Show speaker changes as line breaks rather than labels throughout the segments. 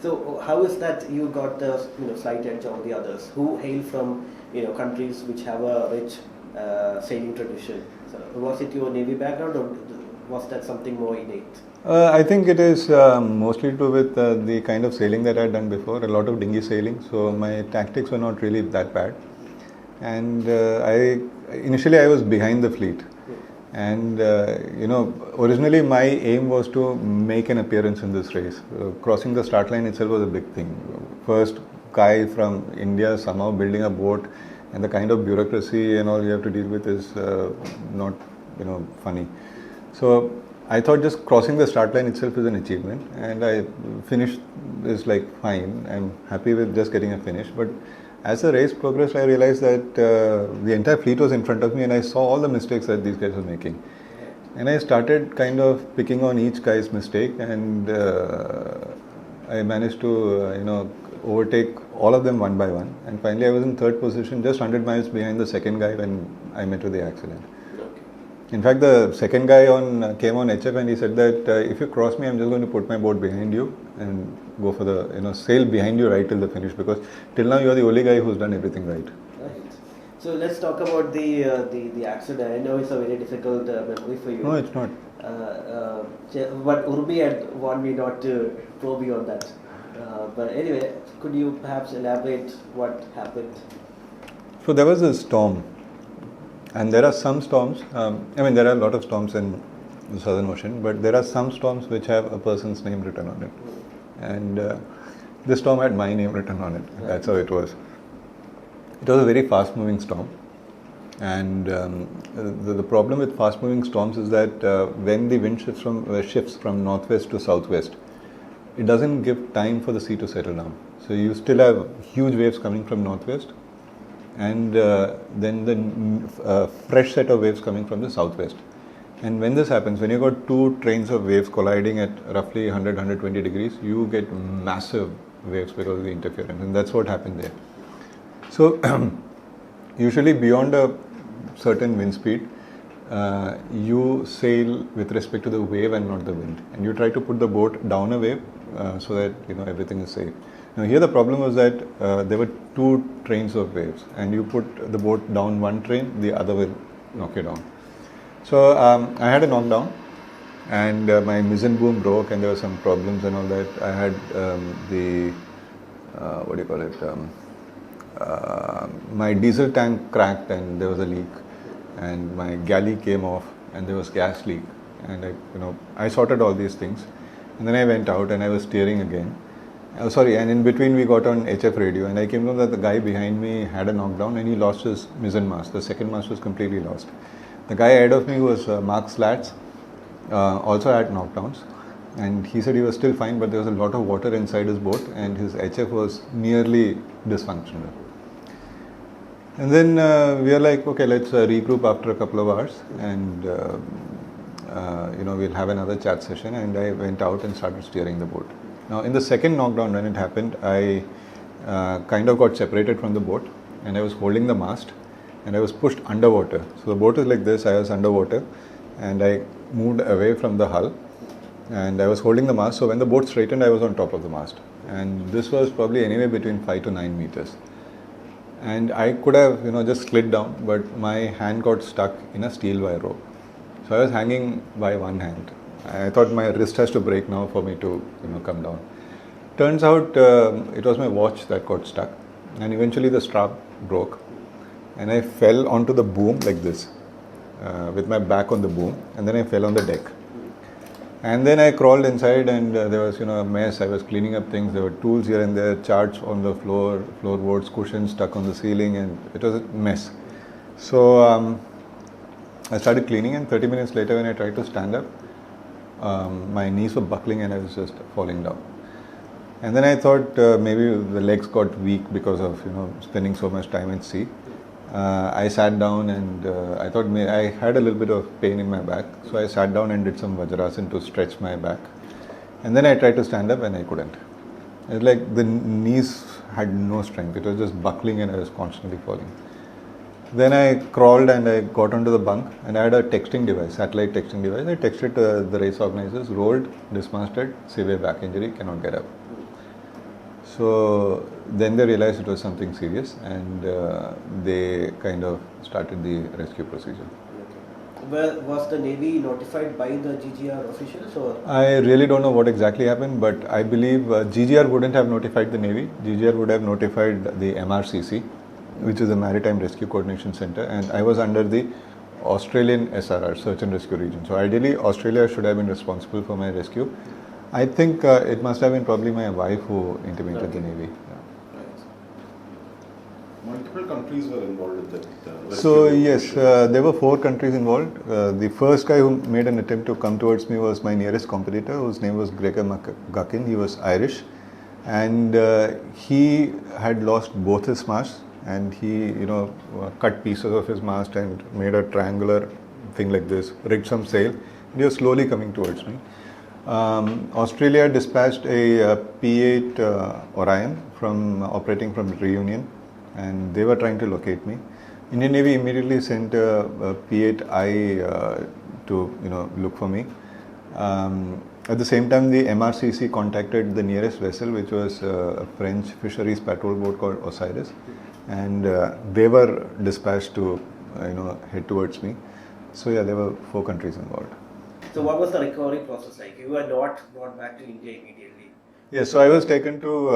So how is that you got the slight edge over the others who hail from countries which have a rich sailing tradition? So was it your Navy background or was that something more innate?
I think it is mostly to do with the kind of sailing that I had done before, a lot of dinghy sailing, so my tactics were not really that bad. And initially I was behind the fleet. And originally my aim was to make an appearance in this race. Crossing the start line itself was a big thing. First guy from India somehow building a boat, and the kind of bureaucracy and all you have to deal with is not funny. So I thought just crossing the start line itself is an achievement, and I finished is like fine. I'm happy with just getting a finish. But as the race progressed, I realized that the entire fleet was in front of me, and I saw all the mistakes that these guys were making. And I started kind of picking on each guy's mistake, and I managed to overtake all of them one by one. And finally, I was in third position, just 100 miles behind the second guy when I met with the accident. In fact, the second guy came on HF and he said that if you cross me, I'm just going to put my boat behind you and go for the sail behind you right till the finish, because till now you're the only guy who's done everything right.
Right. So let's talk about the accident. I know it's a very difficult memory for you.
No, it's not.
But Urbi had warned me not to probe you on that. But anyway, could you perhaps elaborate what happened?
So there was a storm. And there are some storms, there are a lot of storms in the Southern Ocean, but there are some storms which have a person's name written on it. And this storm had my name written on it. Right. That's how it was. It was a very fast moving storm. And the problem with fast moving storms is that when the wind shifts from northwest to southwest, it doesn't give time for the sea to settle down. So you still have huge waves coming from northwest, and then the fresh set of waves coming from the southwest. And when this happens, when you've got two trains of waves colliding at roughly 100-120 degrees, you get massive waves because of the interference, and that's what happened there. So usually beyond a certain wind speed, you sail with respect to the wave and not the wind, and you try to put the boat down a wave so that everything is safe. Now here the problem was that there were two trains of waves, and you put the boat down one train, the other will knock you down. So I had a knockdown, and my mizzen boom broke, and there were some problems and all that. I had my diesel tank cracked and there was a leak, and my galley came off and there was gas leak, and I sorted all these things, and then I went out and I was steering again. And in between we got on HF radio, and I came to know that the guy behind me had a knockdown and he lost his mizzen mast. The second mast was completely lost. The guy ahead of me was Mark Slats, also had knockdowns, and he said he was still fine, but there was a lot of water inside his boat and his HF was nearly dysfunctional. And then we are like, okay, let's regroup after a couple of hours, and we'll have another chat session. And I went out and started steering the boat. Now in the second knockdown, when it happened, I kind of got separated from the boat, and I was holding the mast, and I was pushed underwater. So the boat is like this, I was underwater, and I moved away from the hull, and I was holding the mast. So when the boat straightened, I was on top of the mast, and this was probably anywhere between 5 to 9 meters. And I could have just slid down, but my hand got stuck in a steel wire rope. So I was hanging by one hand. I thought my wrist has to break now for me to come down. Turns out it was my watch that got stuck, and eventually the strap broke, and I fell onto the boom like this with my back on the boom, and then I fell on the deck. And then I crawled inside, and there was a mess. I was cleaning up things. There were tools here and there, charts on the floorboards, cushions stuck on the ceiling, and it was a mess. So I started cleaning, and 30 minutes later when I tried to stand up, my knees were buckling and I was just falling down. And then I thought maybe the legs got weak because of spending so much time at sea. I sat down, and I thought I had a little bit of pain in my back, so I sat down and did some Vajrasan to stretch my back. And then I tried to stand up and I couldn't. It's like the knees had no strength. It was just buckling and I was constantly falling. Then I crawled and I got onto the bunk, and I had a texting device, satellite texting device. I texted the race organizers, rolled, dismasted, severe back injury, cannot get up. So then they realized it was something serious, and they kind of started the rescue procedure.
Okay. Well, was the Navy notified by the GGR officials or?
I really don't know what exactly happened, but I believe GGR wouldn't have notified the Navy. GGR would have notified the MRCC, which is the Maritime Rescue Coordination Center, and I was under the Australian SRR, Search and Rescue Region. So ideally, Australia should have been responsible for my rescue. I think it must have been probably my wife who intimated the Navy. Yeah.
Multiple countries were involved with that.
So yes, there were 4 countries involved. The first guy who made an attempt to come towards me was my nearest competitor, whose name was Gregor Guckin. He was Irish, and he had lost both his masts, and he, cut pieces of his mast and made a triangular thing like this, rigged some sail, and he was slowly coming towards me. Australia dispatched a P8 Orion operating from Reunion, and they were trying to locate me. Indian Navy immediately sent a P8I to look for me. At the same time, the MRCC contacted the nearest vessel, which was a French fisheries patrol boat called Osiris, and they were dispatched to head towards me. So yeah, there were 4 countries involved.
So what was the recovery process like? You were not brought back to India immediately.
Yes, so I was taken to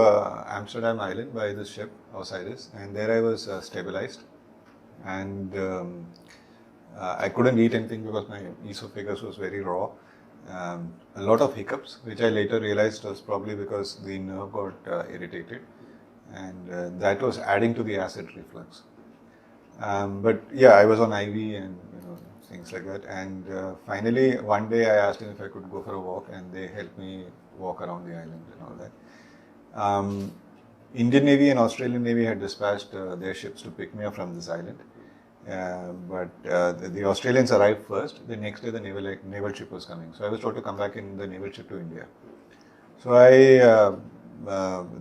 Amsterdam Island by this ship, Osiris, and there I was stabilized, and I couldn't eat anything because my esophagus was very raw. A lot of hiccups, which I later realized was probably because the nerve got irritated, and that was adding to the acid reflux. But yeah, I was on IV and things like that, and finally one day I asked him if I could go for a walk, and they helped me walk around the island and all that. Indian Navy and Australian Navy had dispatched their ships to pick me up from this island, but the Australians arrived first. The next day the naval ship was coming, so I was told to come back in the naval ship to India. So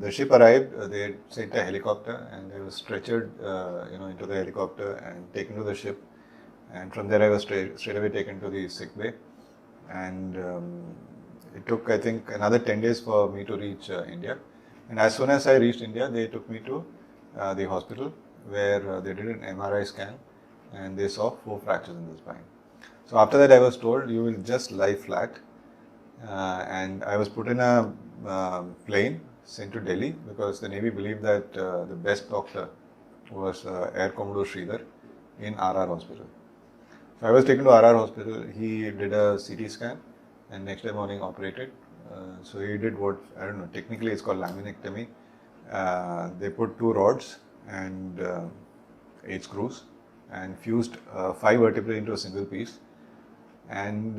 the ship arrived, they had sent a helicopter, and I was stretchered into the helicopter and taken to the ship. And from there I was straight away taken to the sick bay, and it took, I think, another 10 days for me to reach India. And as soon as I reached India, they took me to the hospital, where they did an MRI scan, and they saw 4 fractures in the spine. So after that I was told, you will just lie flat, and I was put in a plane, sent to Delhi, because the Navy believed that the best doctor was Air Commodore Sridhar in RR Hospital. So I was taken to RR Hospital. He did a CT scan, and next day morning operated. So he did what, I don't know, technically it's called laminectomy. They put 2 rods and 8 screws and fused 5 vertebrae into a single piece, and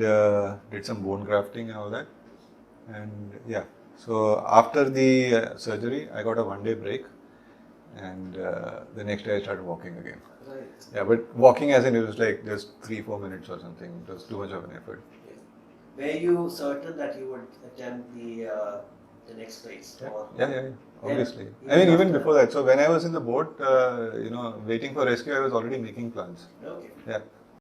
did some bone grafting and all that. And yeah, so after the surgery, I got a 1-day break, and the next day I started walking again.
Right.
Yeah, but walking as in it was like just 3-4 minutes or something. It was too much of an effort.
Yes. Were you certain that you would attempt the next race?
Yeah, obviously. I mean, even before that. So when I was in the boat, waiting for rescue, I was already making plans.
Okay.
Yeah.